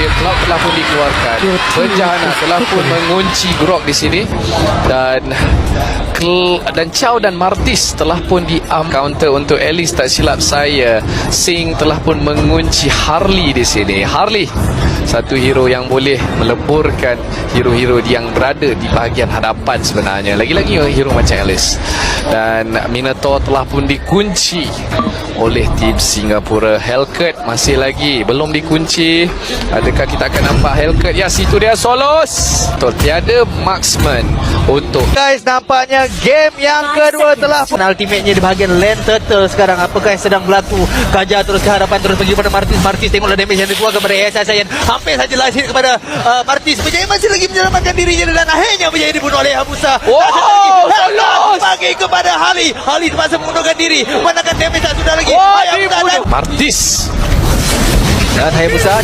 kemudian Cloud telah pun dikeluarkan. Penjahana telah pun mengunci Grok di sini, dan Chow dan Martis telah pun counter untuk Alice, tak silap saya. Sing telah pun mengunci Harley di sini. Harley, satu hero yang boleh meleburkan hero-hero yang berada di bahagian hadapan sebenarnya. Lagi-lagi hero macam Alice. Dan Minotaur telah pun dikunci oleh tim Singapura. Hellcat masih lagi belum dikunci. Adakah kita akan nampak Hellcat? Ya, situ dia Solos. Tiada marksman untuk Guys, nampaknya game yang kedua telah ultimate-nya di bahagian Land Turtle sekarang. Apakah yang sedang berlaku? Kaja terus ke hadapan, terus pergi kepada Martis. Martis tengoklah damage yang dikeluarkan kepada ASI Sayan. Hampir saja last hit kepada Martis. Berjaya masih lagi menyelamatkan dirinya dan akhirnya berjaya dibunuh oleh Hamusa. Solos bagi kepada Harley. Harley terpaksa mengundurkan diri. Manakan damage tak sudah lagi. dibunuh Martis. Dan Hayabusa